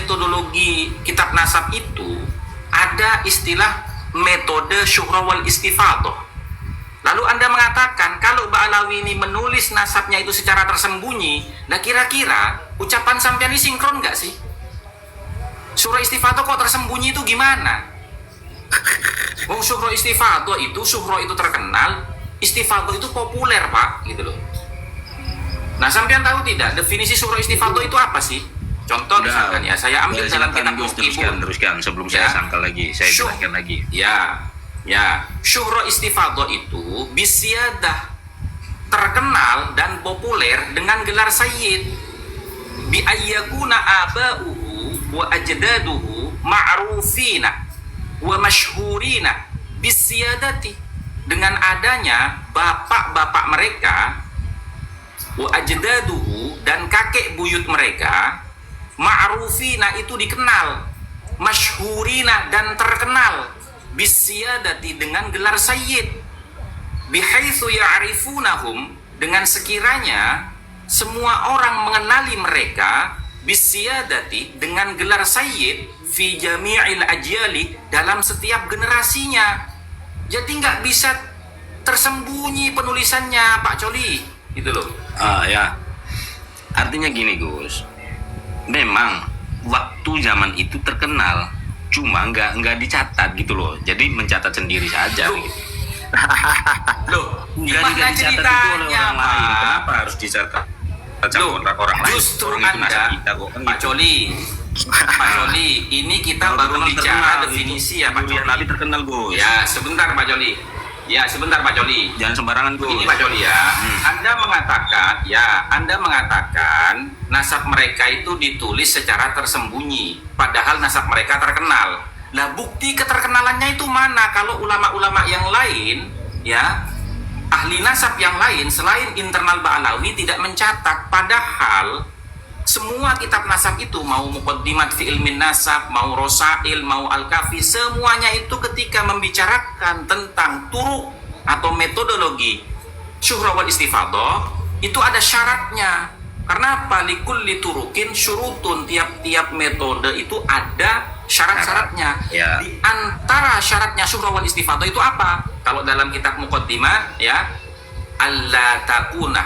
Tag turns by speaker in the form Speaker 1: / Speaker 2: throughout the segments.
Speaker 1: metodologi kitab nasab itu ada istilah metode syuhra wal istifadah. Lalu Anda mengatakan kalau Ba'alawi ini menulis nasabnya itu secara tersembunyi, nah kira-kira ucapan sampean ini sinkron nggak sih? Syuhra istifadah kok tersembunyi itu gimana? Wong syuhra istifadah itu, syuhra itu terkenal, istifadah itu populer Pak, gitu loh. Nah sampean tahu tidak definisi syuhra istifadah itu apa sih? Contoh misalkan ya, saya ambil dalam kitab
Speaker 2: teruskan sebelum saya sangkal lagi, saya jelaskan lagi.
Speaker 1: Ya, syuhra istifadah itu bisyadah, terkenal dan populer dengan gelar sayyid, bi ayyakuna aba'uhu wa ajdaduhu ma'rufina wa masyhurina bisyadati, dengan adanya bapak-bapak mereka, wa ajdaduhu, dan kakek buyut mereka, ma'rufina itu dikenal, masyhurina dan terkenal, bisyadati dengan gelar sayyid, bihaitsu ya'rifunahum, dengan sekiranya semua orang mengenali mereka, bisyadati dengan gelar sayyid, fi jami'il ajyali, dalam setiap generasinya. Jadi nggak bisa tersembunyi penulisannya Pak Coli, gitu loh.
Speaker 2: Ya, artinya gini Gus, memang waktu zaman itu terkenal, cuma nggak dicatat gitu loh, jadi mencatat sendiri saja gitu.
Speaker 1: Loh,
Speaker 2: Nggak
Speaker 1: gimana
Speaker 2: dicatat itu oleh
Speaker 1: ceritanya
Speaker 2: orang lain,
Speaker 1: Pak?
Speaker 2: kenapa harus dicatat kontrak orang lain?
Speaker 1: Justru
Speaker 2: Orang itu
Speaker 1: Anda,
Speaker 2: nasab kita kok, kan
Speaker 1: Pak
Speaker 2: gitu.
Speaker 1: Coli, Pak Coli, ini kita baru bicara definisi ya Pak Coli.
Speaker 2: Nabi terkenal Gus.
Speaker 1: Ya, sebentar Pak Coli.
Speaker 2: Jangan sembarangan Gus.
Speaker 1: Ini Pak Coli ya, Anda mengatakan nasab mereka itu ditulis secara tersembunyi, padahal nasab mereka terkenal. Lah bukti keterkenalannya itu mana? Kalau ulama-ulama yang lain, ya, ahli nasab yang lain selain internal Ba'alawi tidak mencatat, padahal semua kitab nasab itu, mau Muqaddimat fi ilmin nasab, mau Rosail, mau Al-Kafi, semuanya itu ketika membicarakan tentang turuk atau metodologi syuhra wal istifadah itu ada syaratnya. Karena likulli turukin syurutun, tiap-tiap metode itu ada syarat-syaratnya.
Speaker 2: Ya.
Speaker 1: Di antara syaratnya syuhra wal istifadah itu apa? Kalau dalam kitab Muqaddimah ya, alla takuna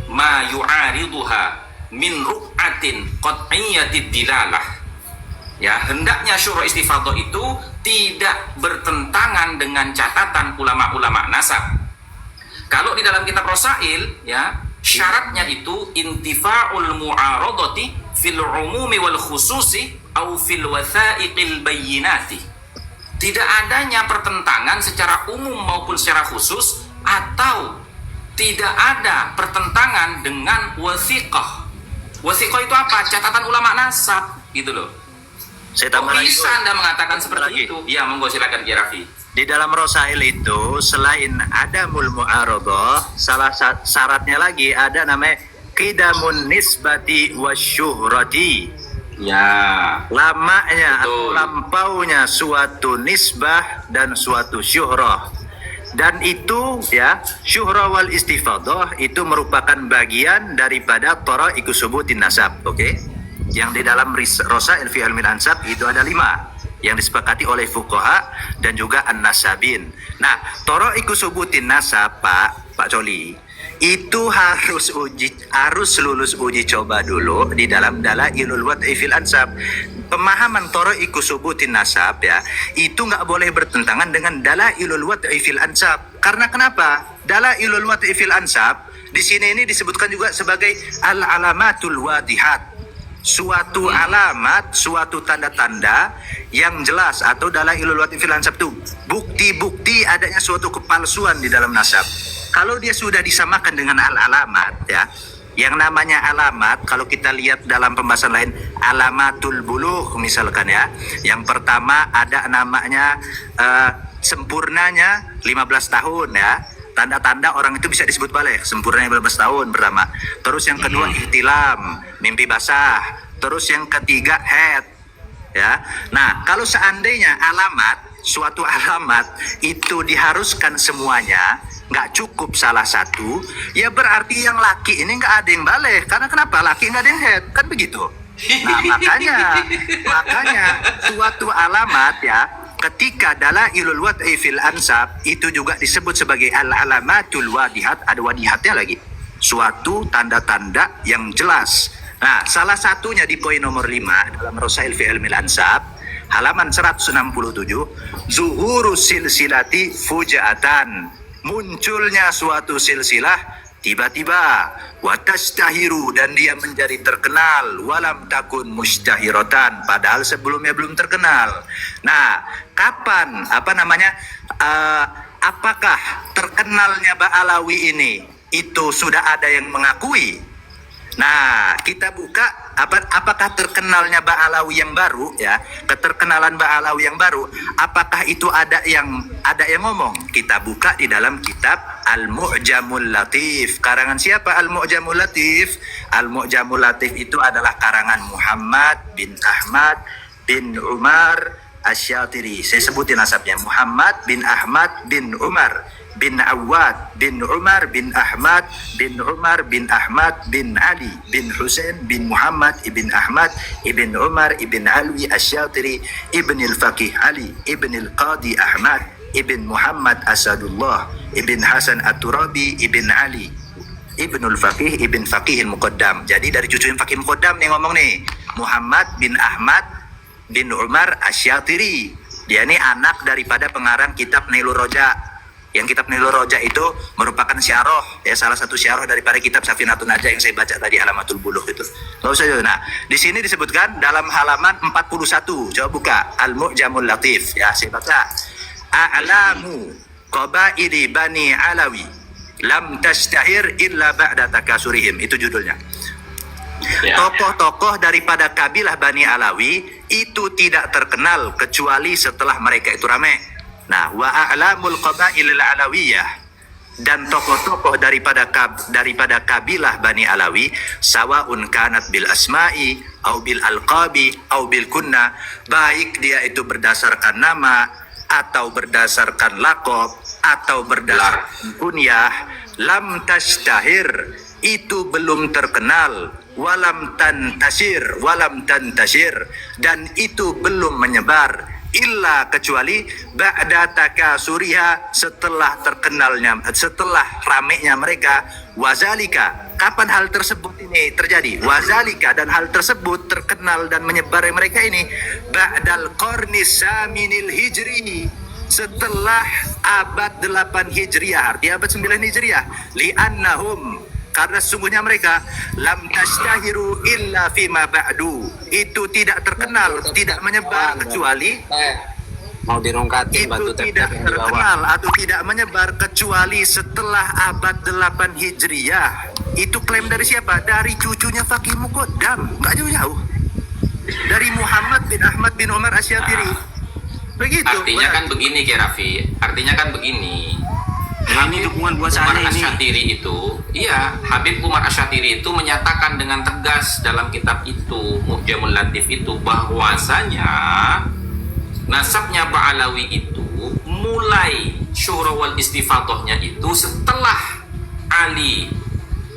Speaker 1: ma yu'ariduha min ru'atin qat'iyyatid dilalah. Ya, hendaknya syuhra istifadah itu tidak bertentangan dengan catatan ulama-ulama nasab. Kalau di dalam kitab Rosail ya, syaratnya itu intifa'ul mu'aradati fil umumi wal khususi au fil wathaiqil bayyinati. Tidak adanya pertentangan secara umum maupun secara khusus, atau tidak ada pertentangan dengan wathiqah. Wathiqah itu apa? Catatan ulama nasab, gitu loh.
Speaker 3: Saya tambah lagi.
Speaker 1: Bisa Anda mengatakan seperti itu? Ya, monggo silakan Ki Raffi.
Speaker 3: Di dalam Rosail itu selain ada mu'aradhah, salah syaratnya lagi ada namanya qidamun nisbati wasyuhrati.
Speaker 1: Ya,
Speaker 3: Lamanya atau
Speaker 1: betul.
Speaker 3: lampaunya suatu nisbah dan suatu syuhrah. Dan itu ya, syuhra wal istifadah itu merupakan bagian daripada thara'iqus subutin nasab, oke? Yang di dalam Rosail fi ilmin ansab itu ada 5 yang disepakati oleh fuqaha dan juga an-nasabin. Nah, thara'iqus subutin nasab Pak Coli, itu harus lulus uji coba dulu di dalam dalailul wad'i fil ansab. Pemahaman thara'iqus subutin nasab ya, itu nggak boleh bertentangan dengan dalailul wad'i fil ansab. Karena kenapa? Dalailul wad'i fil ansab di sini ini disebutkan juga sebagai al-alamatul wadihat. Suatu alamat, suatu tanda-tanda yang jelas, atau dalailul wad'i fil ansab itu bukti-bukti adanya suatu kepalsuan di dalam nasab. Kalau dia sudah disamakan dengan al-alamat ya, yang namanya alamat, kalau kita lihat dalam pembahasan lain, alamatul bulugh misalkan ya. Yang pertama ada namanya sempurnanya 15 tahun ya. Tanda-tanda orang itu bisa disebut balik, sempurnanya 15 tahun pertama. Terus yang kedua ihtilam, mimpi basah. Terus yang ketiga haid ya. Nah, kalau seandainya suatu alamat itu diharuskan semuanya, nggak cukup salah satu, ya berarti yang laki ini nggak ada yang balik. Karena kenapa? Laki nggak ada yang head, kan begitu. Nah, makanya suatu alamat ya, ketika dalailul wad'i fil ansab itu juga disebut sebagai al-alamatul wadihat, ada wadihatnya lagi. Suatu tanda-tanda yang jelas. Nah, salah satunya di poin nomor 5 dalam Rasail fi ilmil ansab, halaman 167, zuhuru silsilati fujaatan. Munculnya suatu silsilah tiba-tiba, watastahiru, dan dia menjadi terkenal, walam takun mustahiratan, padahal sebelumnya belum terkenal. Nah, kapan apakah terkenalnya Ba'alawi ini itu sudah ada yang mengakui? Nah, kita buka apakah terkenalnya Ba'alawi yang baru ya, keterkenalan Ba'alawi yang baru, apakah itu ada yang ngomong? Kita buka di dalam kitab Al-Mu'jamul Latif. Karangan siapa Al-Mu'jamul Latif? Al-Mu'jamul Latif itu adalah karangan Muhammad bin Ahmad bin Umar Asy-Syatiri. Saya sebutin nasabnya: Muhammad bin Ahmad bin Umar bin Awad bin Umar bin Ahmad bin Umar bin Ahmad bin Ali bin Husain bin Muhammad ibn Ahmad ibn Umar ibn Alwi Asy-Syatiri ibn al-Faqih Ali ibn al-Qadi Ahmad ibn Muhammad Asadullah ibn Hasan At-Turabi ibn Ali ibn al-Faqih ibn Faqih al-Muqaddam. Jadi dari cucu yang Faqih Muqaddam nih ngomong nih, Muhammad bin Ahmad bin Umar Asy-Syatiri. Dia ini anak daripada pengarang kitab Nailur Roja. Yang kitab Nailur Roja itu merupakan syarah, ya, salah satu syarah daripada kitab Safinatun Najah yang saya baca tadi, Alamatul Buluh itu. Nggak usah. Nah, di sini disebutkan dalam halaman 41. Coba buka Al-Mu'jamul Latif, ya, saya baca. A'lamu qabaili Bani Alawi lam tastahir illa ba'da takasurihim. Itu judulnya.
Speaker 1: Ya.
Speaker 3: Tokoh-tokoh daripada kabilah Bani Alawi itu tidak terkenal kecuali setelah mereka itu ramai. Nah, wa a'lamul qabailil alawiyah, dan tokoh-tokoh daripada kabilah Bani Alawi, sawaun kanat bil asma'i au bil alqabi au bil kunna, baik dia itu berdasarkan nama atau berdasarkan lakob atau berdasarkan kunyah, lam tashtahir, itu belum terkenal, walam tantasir, dan itu belum menyebar, illa kecuali ba'da takasuriha, setelah terkenalnya, setelah ramenya mereka. Wazalika, kapan hal tersebut ini terjadi? Wazalika, dan hal tersebut terkenal dan menyebar mereka ini ba'dal qarni saminil hijri, setelah abad 8 Hijriah, artinya abad 9 Hijriah. Li'annahum, karena sesungguhnya mereka lam tashtahiru illa fima ba'du, itu tidak terkenal, tidak menyebar kecuali
Speaker 4: mau dirongkatin
Speaker 3: itu tidak terkenal atau tidak menyebar kecuali setelah abad 8 Hijriah. Itu klaim dari siapa? Dari cucunya Faqih Muqaddam, nggak jauh-jauh, dari Muhammad bin Ahmad bin Umar Asy-Syatiri. Begitu.
Speaker 1: Artinya kan begini, Ki Raffi. Artinya kan begini.
Speaker 2: Ini dukungan buat
Speaker 1: Umar
Speaker 2: saya ini.
Speaker 1: Asy-Syatiri itu, iya, Habib Umar Asy-Syatiri itu menyatakan dengan tegas dalam kitab itu, Mu'jamul Latif itu, bahwasanya nasabnya Ba'alawi itu mulai syuhra wal istifadahnya itu setelah Ali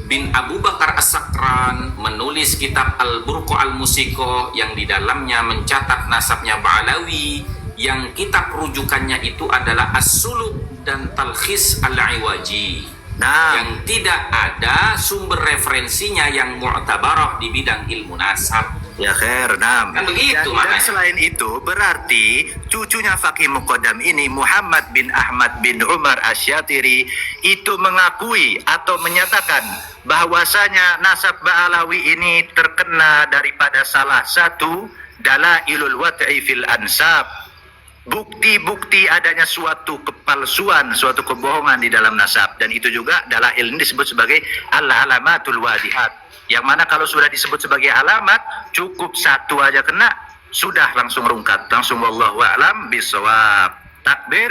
Speaker 1: bin Abu Bakar As-Sakran menulis kitab Al-Burqa Al-Musiko yang di dalamnya mencatat nasabnya Ba'alawi, yang kitab rujukannya itu adalah As-Suluk dan Talkhis Al-Iwaji, yang tidak ada sumber referensinya yang mu'tabarah di bidang ilmu nasab.
Speaker 3: Ya khair, nam.
Speaker 1: Kan begitu
Speaker 3: dan
Speaker 1: makanya.
Speaker 3: Selain itu berarti cucunya Faqih Muqaddam ini, Muhammad bin Ahmad bin Umar Asy-Syatiri, itu mengakui atau menyatakan bahwasanya nasab Ba'alawi ini terkena daripada salah satu dalailul wad'i fil ansab, bukti-bukti adanya suatu kepalsuan, suatu kebohongan di dalam nasab. Dan itu juga dalail ini disebut sebagai al-alamatul wadihat, yang mana kalau sudah disebut sebagai alamat, cukup satu aja kena, sudah langsung rungkat, langsung wallahu a'lam bishawab. Takbir.